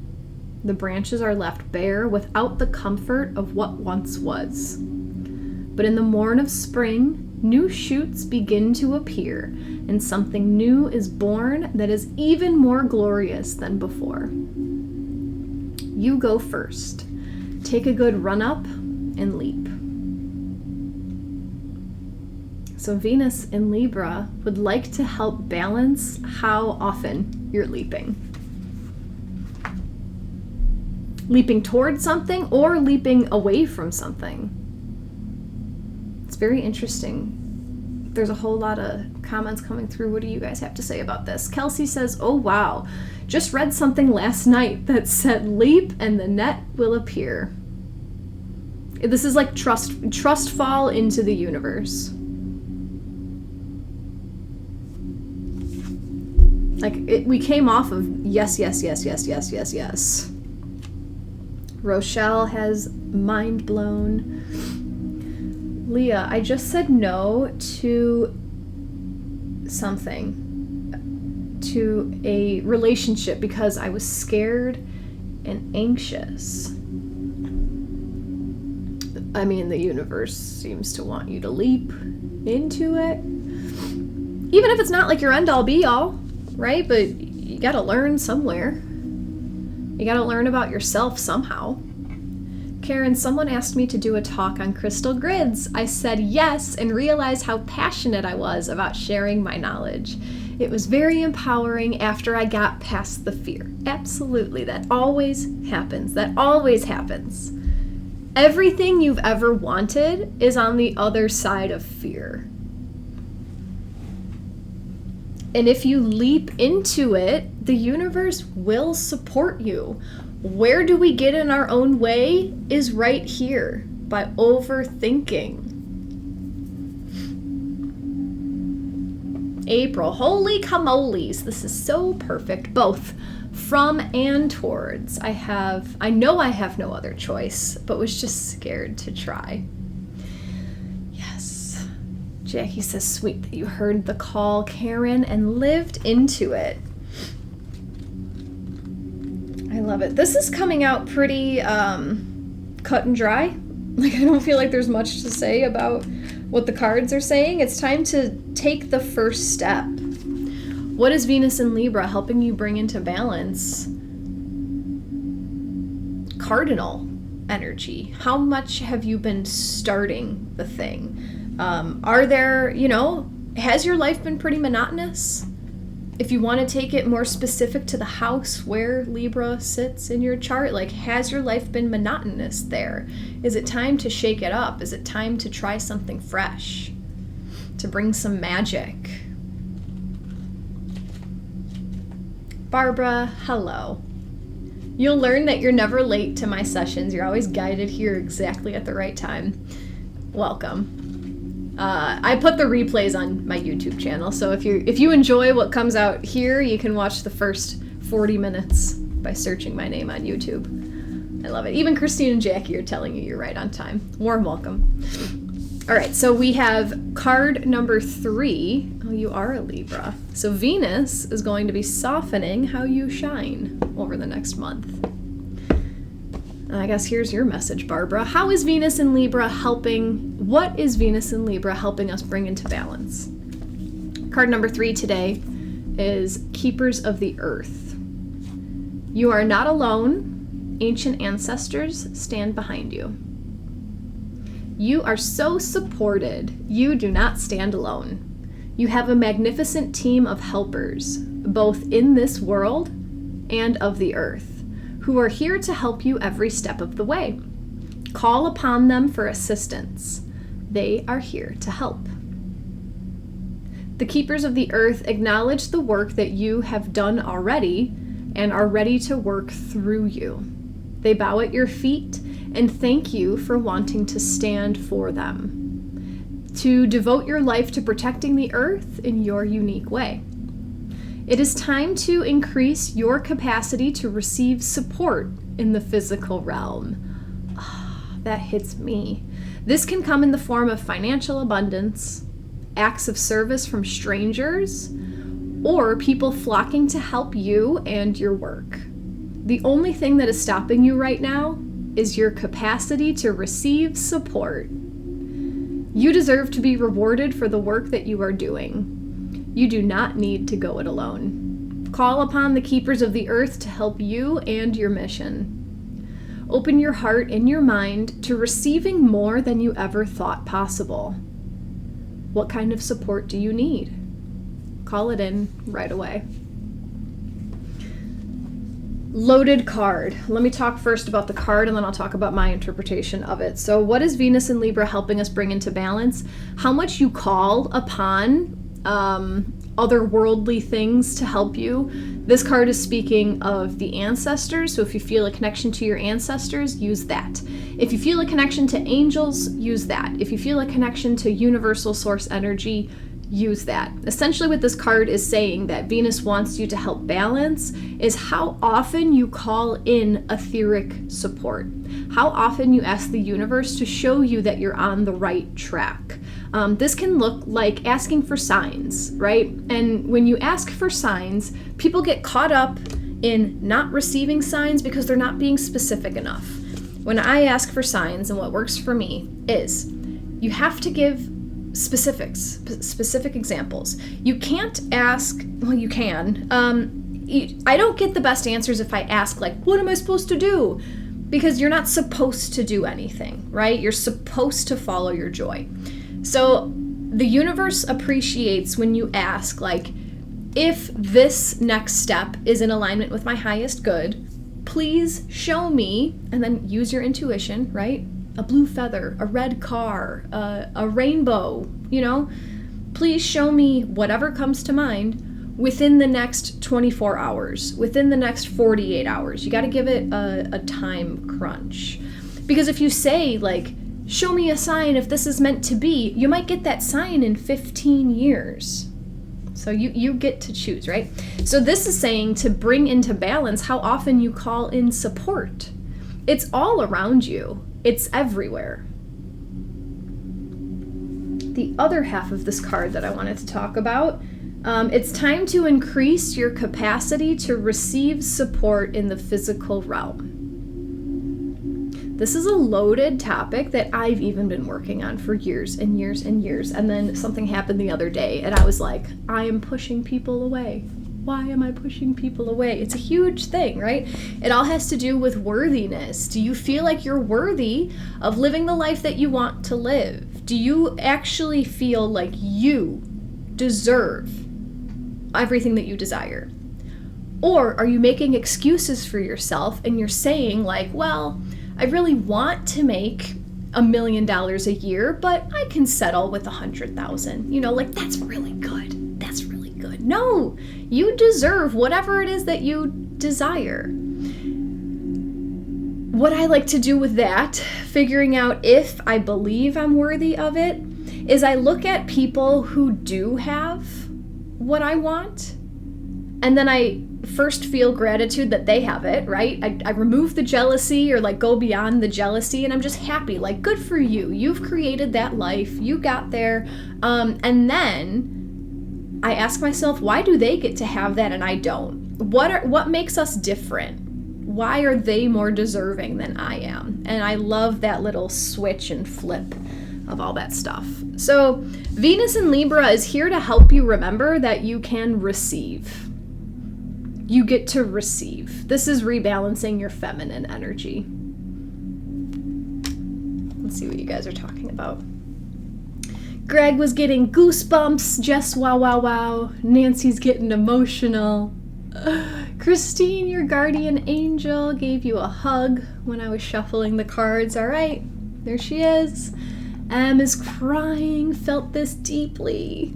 The branches are left bare without the comfort of what once was. But in the morn of spring, new shoots begin to appear, and something new is born that is even more glorious than before. You go first. Take a good run up and leap. So Venus in Libra would like to help balance how often you're leaping. Leaping towards something or leaping away from something. It's very interesting. There's a whole lot of comments coming through. What do you guys have to say about this? Kelsey says, oh wow, just read something last night that said leap and the net will appear. This is like trust fall into the universe. We came off of yes, yes, yes, yes, yes, yes, yes. Rochelle has mind blown. Leah, I just said no to something, to a relationship because I was scared and anxious. I mean, the universe seems to want you to leap into it. Even if it's not like your end all be all. Right? But you gotta learn somewhere. You gotta learn about yourself somehow. Karen, someone asked me to do a talk on crystal grids. I said yes and realized how passionate I was about sharing my knowledge. It was very empowering after I got past the fear. Absolutely. That always happens. That always happens. Everything you've ever wanted is on the other side of fear. And if you leap into it, the universe will support you. Where do we get in our own way is right here, by overthinking. April, holy camoles, this is so perfect, both from and towards. I know I have no other choice, but was just scared to try. Jackie says, sweet that you heard the call, Karen, and lived into it. I love it. This is coming out pretty cut and dry. Like, I don't feel like there's much to say about what the cards are saying. It's time to take the first step. What is Venus in Libra helping you bring into balance? Cardinal energy. How much have you been starting the thing? Are there, has your life been pretty monotonous? If you want to take it more specific to the house where Libra sits in your chart, has your life been monotonous there? Is it time to shake it up? Is it time to try something fresh? To bring some magic? Barbara, hello. You'll learn that you're never late to my sessions. You're always guided here exactly at the right time. Welcome. I put the replays on my YouTube channel, so if you enjoy what comes out here, you can watch the first 40 minutes by searching my name on YouTube. I love it. Even Christine and Jackie are telling you you're right on time. Warm welcome. All right, so we have card number 3. Oh, you are a Libra. So Venus is going to be softening how you shine over the next month. I guess here's your message, Barbara. How is Venus in Libra helping? What is Venus in Libra helping us bring into balance? Card number 3 today is Keepers of the Earth. You are not alone. Ancient ancestors stand behind you. You are so supported. You do not stand alone. You have a magnificent team of helpers, both in this world and of the earth, who are here to help you every step of the way. Call upon them for assistance. They are here to help. The Keepers of the Earth acknowledge the work that you have done already and are ready to work through you. They bow at your feet and thank you for wanting to stand for them, to devote your life to protecting the earth in your unique way. It is time to increase your capacity to receive support in the physical realm. That hits me. This can come in the form of financial abundance, acts of service from strangers, or people flocking to help you and your work. The only thing that is stopping you right now is your capacity to receive support. You deserve to be rewarded for the work that you are doing. You do not need to go it alone. Call upon the Keepers of the Earth to help you and your mission. Open your heart and your mind to receiving more than you ever thought possible. What kind of support do you need? Call it in right away. Loaded card. Let me talk first about the card and then I'll talk about my interpretation of it. So what is Venus in Libra helping us bring into balance? How much you call upon otherworldly things to help you. This card is speaking of the ancestors. So if you feel a connection to your ancestors, use that. If you feel a connection to angels, use that. If you feel a connection to universal source energy, use that. Essentially what this card is saying that Venus wants you to help balance is how often you call in etheric support. How often you ask the universe to show you that you're on the right track. This can look like asking for signs, right? And when you ask for signs, people get caught up in not receiving signs because they're not being specific enough. When I ask for signs, and what works for me is you have to give specific examples. You can't ask, well, you can. I don't get the best answers if I ask, like, what am I supposed to do? Because you're not supposed to do anything, right? You're supposed to follow your joy. So the universe appreciates when you ask, like, if this next step is in alignment with my highest good, please show me, and then use your intuition, right? A blue feather, a red car, a rainbow, please show me whatever comes to mind within the next 24 hours, within the next 48 hours. You got to give it a time crunch. Because if you say, like, show me a sign if this is meant to be, you might get that sign in 15 years. So you get to choose, right? So this is saying to bring into balance how often you call in support. It's all around you. It's everywhere. The other half of this card that I wanted to talk about, it's time to increase your capacity to receive support in the physical realm. This is a loaded topic that I've even been working on for years and years and years. And then something happened the other day and I was like, I am pushing people away. Why am I pushing people away? It's a huge thing, right? It all has to do with worthiness. Do you feel like you're worthy of living the life that you want to live? Do you actually feel like you deserve everything that you desire? Or are you making excuses for yourself and you're saying, like, well, I really want to make $1 million a year, but I can settle with 100,000. Like, that's really good. That's really good. No, you deserve whatever it is that you desire. What I like to do with that, figuring out if I believe I'm worthy of it, is I look at people who do have what I want, and then I first feel gratitude that they have it, right? I remove the jealousy, or like go beyond the jealousy, and I'm just happy, like, good for you. You've created that life. You got there. And then I ask myself, why do they get to have that and I don't? What makes us different? Why are they more deserving than I am? And I love that little switch and flip of all that stuff. So Venus in Libra is here to help you remember that you can receive. You get to receive. This is rebalancing your feminine energy. Let's see what you guys are talking about. Greg was getting goosebumps. Jess, wow, wow, wow. Nancy's getting emotional. Christine, your guardian angel, gave you a hug when I was shuffling the cards. All right, there she is. Em is crying, felt this deeply.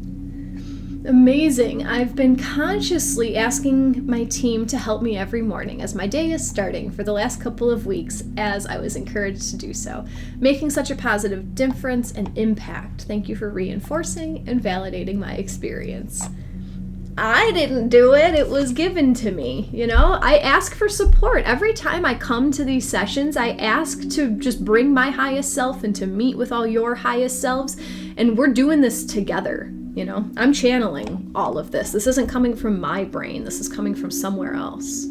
Amazing. I've been consciously asking my team to help me every morning as my day is starting for the last couple of weeks, as I was encouraged to do so, making such a positive difference and impact. Thank you for reinforcing and validating my experience. I didn't do it. It was given to me. You know, I ask for support. Every time I come to these sessions, I ask to just bring my highest self and to meet with all your highest selves. And we're doing this together. You know, I'm channeling all of this. This isn't coming from my brain. This is coming from somewhere else.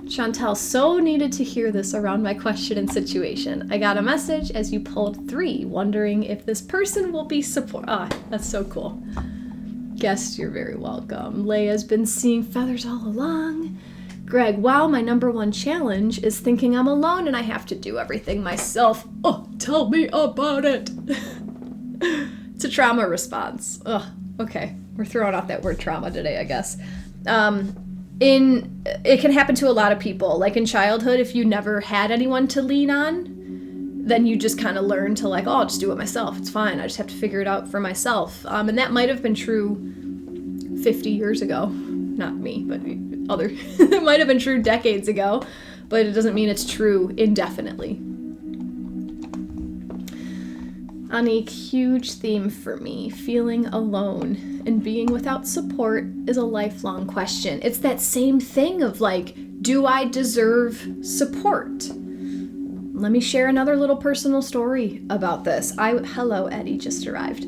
Chantel so needed to hear this around my question and situation. I got a message as you pulled 3, wondering if this person will be support. Ah, that's so cool. Guest, you're very welcome. Leia's been seeing feathers all along. Greg, wow, my number one challenge is thinking I'm alone and I have to do everything myself. Oh, tell me about it. It's a trauma response. Ugh, okay. We're throwing out that word trauma today, I guess. It can happen to a lot of people. Like in childhood, if you never had anyone to lean on, then you just kind of learn to like, oh, I'll just do it myself. It's fine. I just have to figure it out for myself. And that might have been true 50 years ago. Not me, but other. It might have been true decades ago, but it doesn't mean it's true indefinitely. Anik, huge theme for me. Feeling alone and being without support is a lifelong question. It's that same thing of like, do I deserve support? Let me share another little personal story about this. Hello, Eddie just arrived.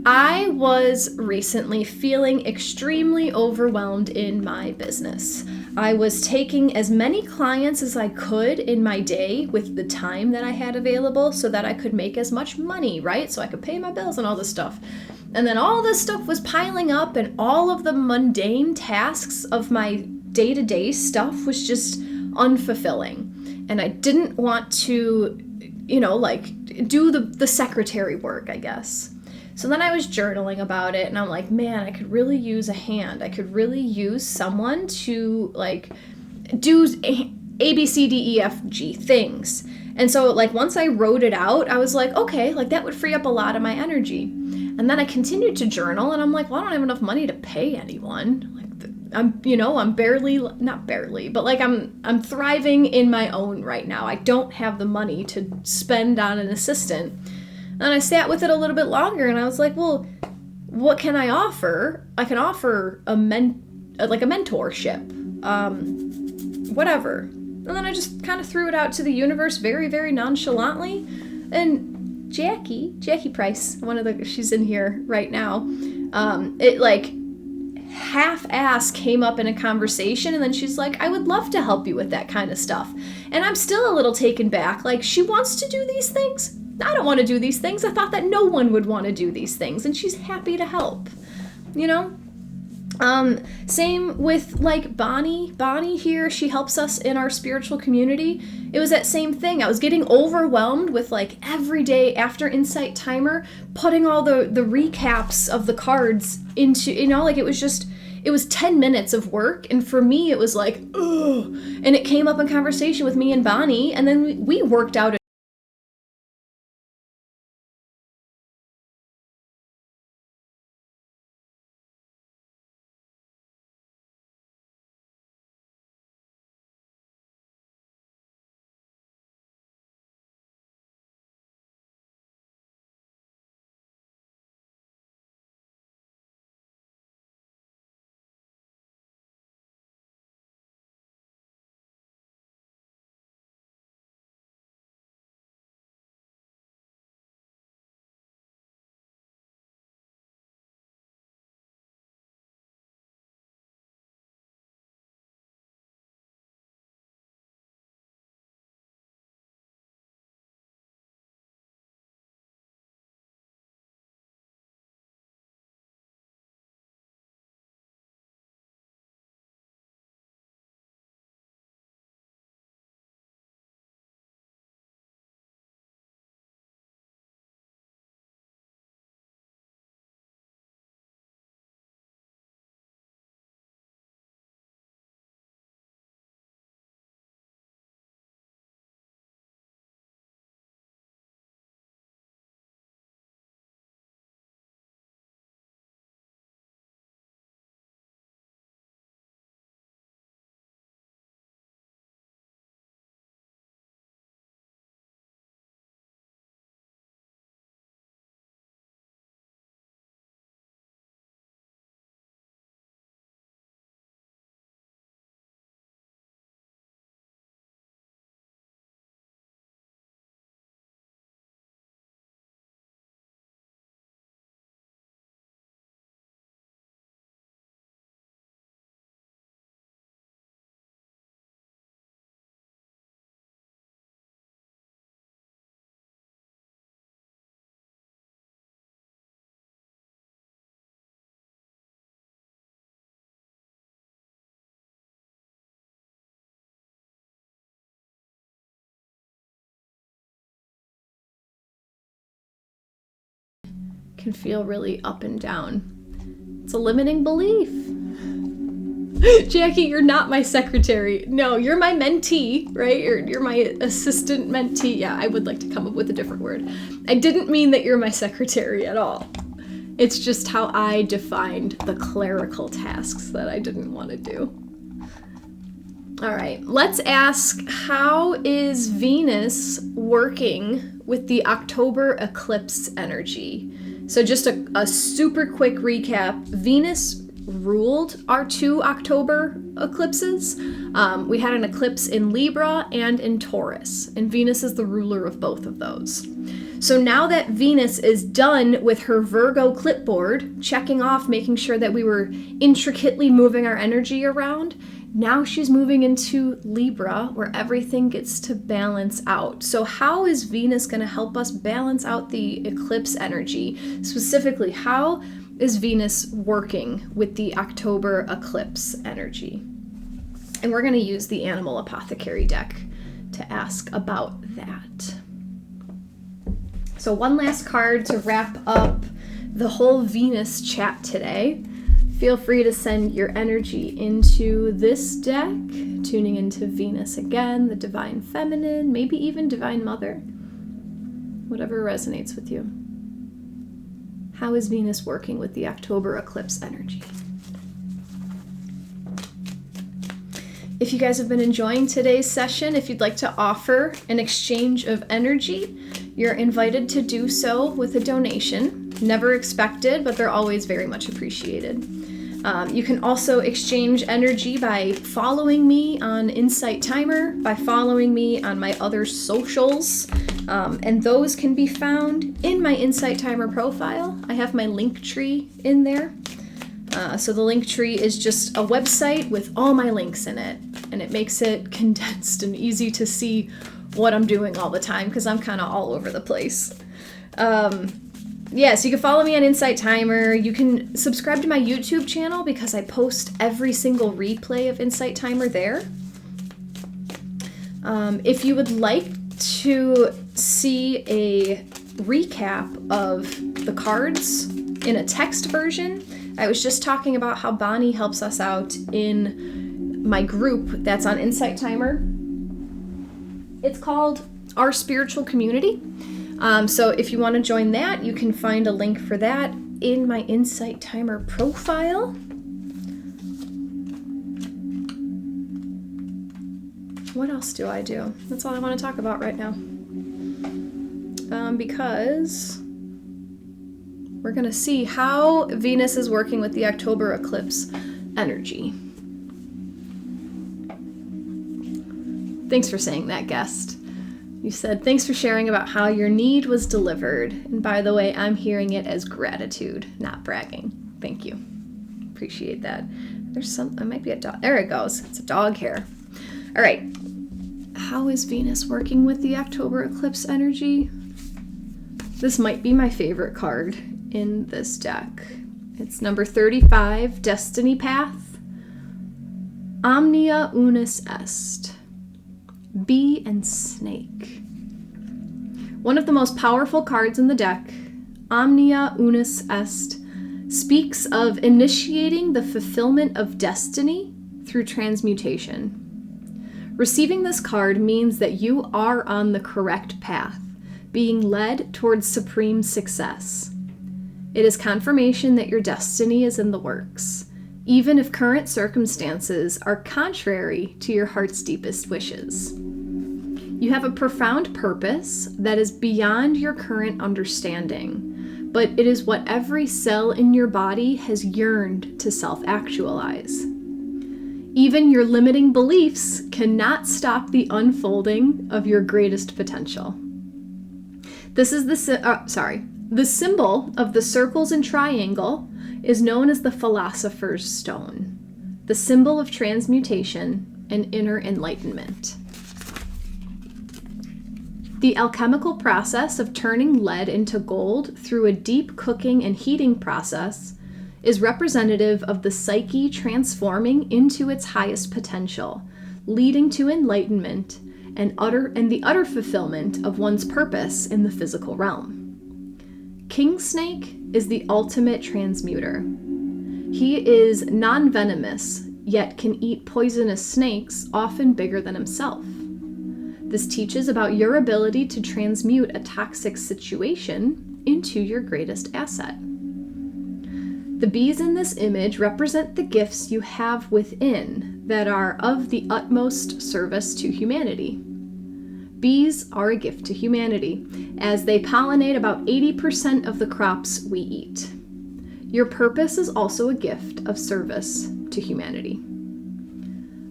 I was recently feeling extremely overwhelmed in my business. I was taking as many clients as I could in my day with the time that I had available so that I could make as much money, right? So I could pay my bills and all this stuff. And then all this stuff was piling up and all of the mundane tasks of my day-to-day stuff was just unfulfilling. And I didn't want to, do the secretary work, I guess. So then I was journaling about it and I'm like, man, I could really use a hand. I could really use someone to like do A, B, C, D, E, F, G things. And so like once I wrote it out, I was like, okay, like that would free up a lot of my energy. And then I continued to journal and I'm like, well, I don't have enough money to pay anyone. I'm barely, not barely, but like I'm thriving in my own right now. I don't have the money to spend on an assistant. And I sat with it a little bit longer and I was like, well, what can I offer? I can offer a mentorship, whatever. And then I just kind of threw it out to the universe very, very nonchalantly. And Jacqui Price, she's in here right now. It like half-ass came up in a conversation and then she's like, I would love to help you with that kind of stuff. And I'm still a little taken back. Like, she wants to do these things. I don't want to do these things. I thought that no one would want to do these things, and she's happy to help, Same with like Bonnie. Bonnie here, she helps us in our spiritual community. It was that same thing. I was getting overwhelmed with like every day after Insight Timer, putting all the recaps of the cards into, it was 10 minutes of work. And for me, it was like, ugh. And it came up in conversation with me and Bonnie, and then we worked out can feel really up and down. It's a limiting belief. Jacqui, you're not my secretary. No, you're my mentee, right? You're my assistant mentee. Yeah, I would like to come up with a different word. I didn't mean that you're my secretary at all. It's just how I defined the clerical tasks that I didn't want to do. All right, let's ask, how is Venus working with the October eclipse energy? So just a super quick recap. Venus ruled our 2 October eclipses. We had an eclipse in Libra and in Taurus, and Venus is the ruler of both of those. So now that Venus is done with her Virgo clipboard, checking off, making sure that we were intricately moving our energy around, now she's moving into Libra, where everything gets to balance out. So how is Venus going to help us balance out the eclipse energy? Specifically, how is Venus working with the October eclipse energy? And we're going to use the Animal Apothecary deck to ask about that. So one last card to wrap up the whole Venus chat today. Feel free to send your energy into this deck, tuning into Venus again, the Divine Feminine, maybe even Divine Mother, whatever resonates with you. How is Venus working with the October eclipse energy? If you guys have been enjoying today's session, if you'd like to offer an exchange of energy, you're invited to do so with a donation. Never expected, but they're always very much appreciated. You can also exchange energy by following me on Insight Timer, by following me on my other socials, and those can be found in my Insight Timer profile. I have my link tree in there. So the link tree is just a website with all my links in it, and it makes it condensed and easy to see what I'm doing all the time, because I'm kind of all over the place. Yeah, so you can follow me on Insight Timer. You can subscribe to my YouTube channel because I post every single replay of Insight Timer there. If you would like to see a recap of the cards in a text version, I was just talking about how Bonnie helps us out in my group that's on Insight Timer. It's called Our Spiritual Community. So if you want to join that, you can find a link for that in my Insight Timer profile. What else do I do? That's all I want to talk about right now. Because we're going to see how Venus is working with the October eclipse energy. Thanks for saying that, guest. You said, thanks for sharing about how your need was delivered. And by the way, I'm hearing it as gratitude, not bragging. Thank you. Appreciate that. It might be a dog. There it goes. It's a dog hair. All right. How is Venus working with the October eclipse energy? This might be my favorite card in this deck. It's number 35, Destiny Path. Omnia Unis Est. Bee and Snake. One of the most powerful cards in the deck, Omnia Unis Est, speaks of initiating the fulfillment of destiny through transmutation. Receiving this card means that you are on the correct path, being led towards supreme success. It is confirmation that your destiny is in the works, even if current circumstances are contrary to your heart's deepest wishes. You have a profound purpose that is beyond your current understanding, but it is what every cell in your body has yearned to self-actualize. Even your limiting beliefs cannot stop the unfolding of your greatest potential. This is the symbol of the circles and triangle is known as the Philosopher's Stone, the symbol of transmutation and inner enlightenment. The alchemical process of turning lead into gold through a deep cooking and heating process is representative of the psyche transforming into its highest potential, leading to enlightenment and the utter fulfillment of one's purpose in the physical realm. King snake is the ultimate transmuter. He is non-venomous, yet can eat poisonous snakes, often bigger than himself. This teaches about your ability to transmute a toxic situation into your greatest asset. The bees in this image represent the gifts you have within that are of the utmost service to humanity. Bees are a gift to humanity, as they pollinate about 80% of the crops we eat. Your purpose is also a gift of service to humanity.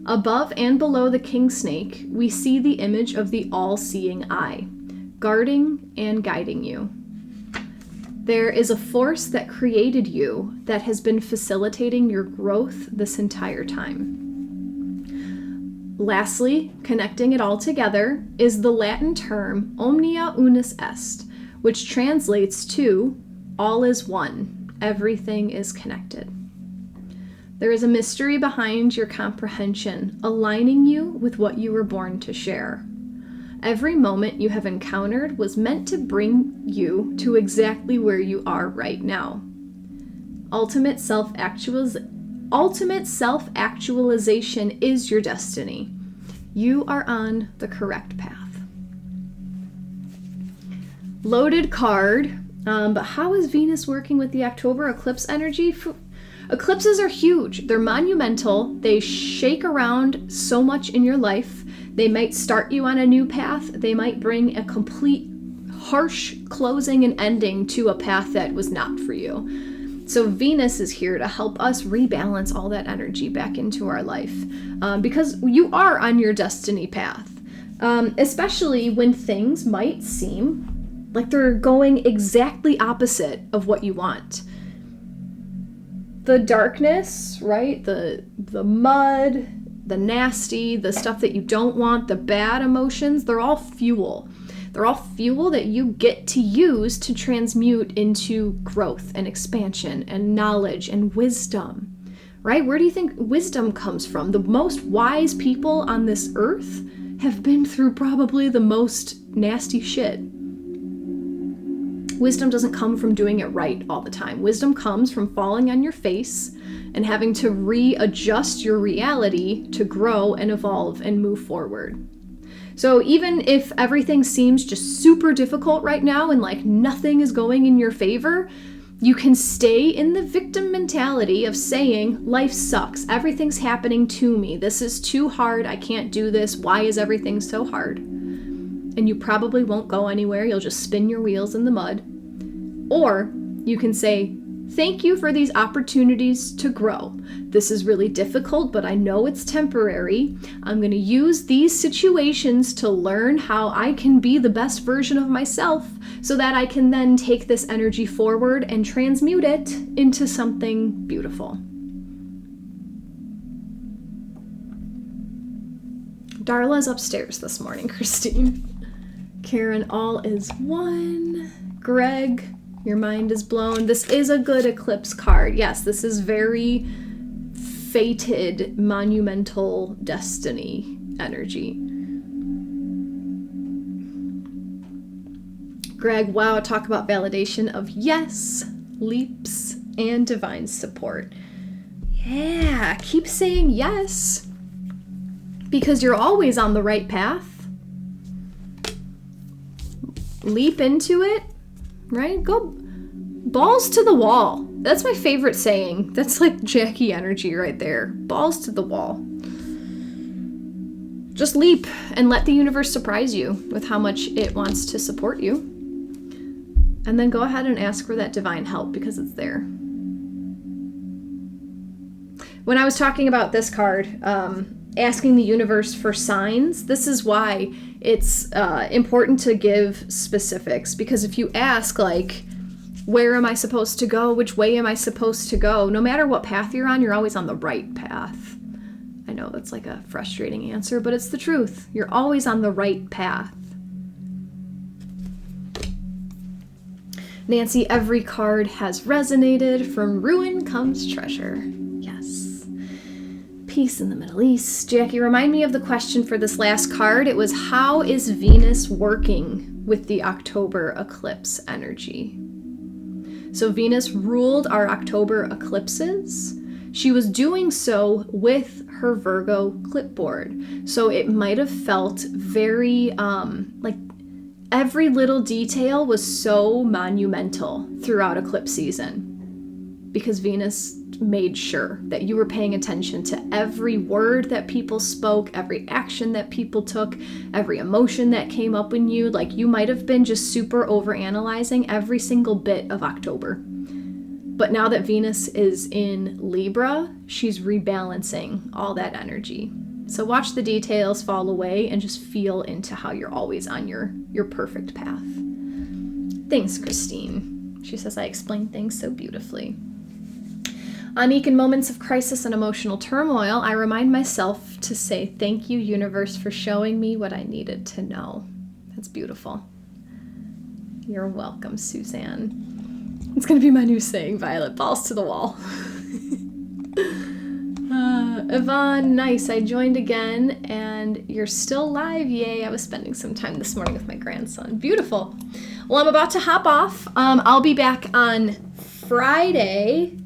Above and below the king snake, we see the image of the all-seeing eye, guarding and guiding you. There is a force that created you that has been facilitating your growth this entire time. Lastly, connecting it all together is the Latin term omnia unus est, which translates to all is one, everything is connected. There is a mystery behind your comprehension, aligning you with what you were born to share. Every moment you have encountered was meant to bring you to exactly where you are right now. Ultimate self-actualization is your destiny. You are on the correct path. Loaded card, but how is Venus working with the October eclipse energy? Eclipses are huge. They're monumental. They shake around so much in your life. They might start you on a new path. They might bring a complete harsh closing and ending to a path that was not for you. So Venus is here to help us rebalance all that energy back into our life, because you are on your destiny path, especially when things might seem like they're going exactly opposite of what you want. The darkness, right? The mud, the nasty, the stuff that you don't want, the bad emotions, they're all fuel. They're all fuel that you get to use to transmute into growth and expansion and knowledge and wisdom, right? Where do you think wisdom comes from? The most wise people on this earth have been through probably the most nasty shit. Wisdom doesn't come from doing it right all the time. Wisdom comes from falling on your face and having to readjust your reality to grow and evolve and move forward. So even if everything seems just super difficult right now and like nothing is going in your favor, you can stay in the victim mentality of saying, life sucks, everything's happening to me, this is too hard, I can't do this, why is everything so hard? And you probably won't go anywhere, you'll just spin your wheels in the mud. Or you can say, thank you for these opportunities to grow. This is really difficult, but I know it's temporary. I'm going to use these situations to learn how I can be the best version of myself so that I can then take this energy forward and transmute it into something beautiful. Darla's upstairs this morning, Christine. Karen, all is one. Greg, your mind is blown. This is a good eclipse card. Yes, this is very fated, monumental destiny energy. Greg, wow, talk about validation of yes, leaps, and divine support. Yeah, keep saying yes, because you're always on the right path. Leap into it, right? Go balls to the wall. That's my favorite saying. That's like Jacqui energy right there. Balls to the wall. Just leap and let the universe surprise you with how much it wants to support you. And then go ahead and ask for that divine help because it's there. When I was talking about this card, asking the universe for signs, this is why it's important to give specifics, because if you ask like, where am I supposed to go? Which way am I supposed to go? No matter what path you're on, you're always on the right path. I know that's like a frustrating answer, but it's the truth. You're always on the right path. Nancy, every card has resonated. From ruin comes treasure. Yes. Peace in the Middle East. Jacqui, remind me of the question for this last card. It was, how is Venus working with the October eclipse energy? So Venus ruled our October eclipses. She was doing so with her Virgo clipboard. So it might have felt very, like every little detail was so monumental throughout eclipse season because Venus made sure that you were paying attention to every word that people spoke, every action that people took, every emotion that came up in you. Like you might have been just super overanalyzing every single bit of October. But now that Venus is in Libra, she's rebalancing all that energy. So watch the details fall away and just feel into how you're always on your perfect path. Thanks, Christine. She says I explain things so beautifully. Anique, in moments of crisis and emotional turmoil, I remind myself to say, thank you, universe, for showing me what I needed to know. That's beautiful. You're welcome, Suzanne. It's going to be my new saying, Violet. Balls to the wall. Yvonne, nice. I joined again, and you're still live. Yay. I was spending some time this morning with my grandson. Beautiful. Well, I'm about to hop off. I'll be back on Friday.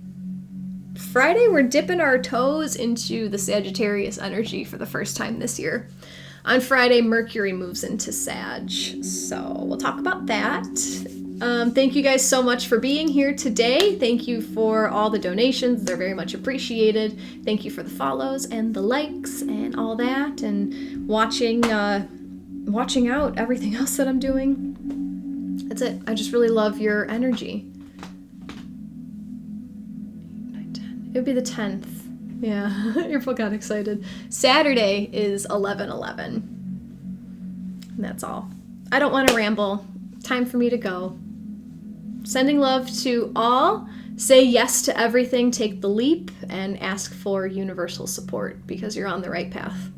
We're dipping our toes into the Sagittarius energy for the first time this year. On Friday, Mercury moves into Sag, so we'll talk about that. Thank you guys so much for being here today. Thank you for all the donations. They're very much appreciated. Thank you for the follows and the likes and all that, and watching out everything else that I'm doing. That's it. I just really love your energy. It would be the 10th. Yeah, April got excited. Saturday is 11/11. And that's all. I don't want to ramble. Time for me to go. Sending love to all. Say yes to everything. Take the leap and ask for universal support because you're on the right path.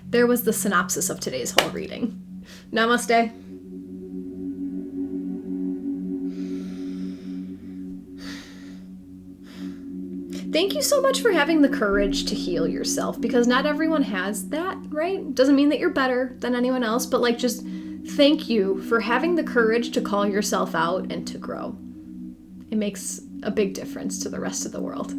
There was the synopsis of today's whole reading. Namaste. Thank you so much for having the courage to heal yourself, because not everyone has that, right? Doesn't mean that you're better than anyone else, but like just thank you for having the courage to call yourself out and to grow. It makes a big difference to the rest of the world.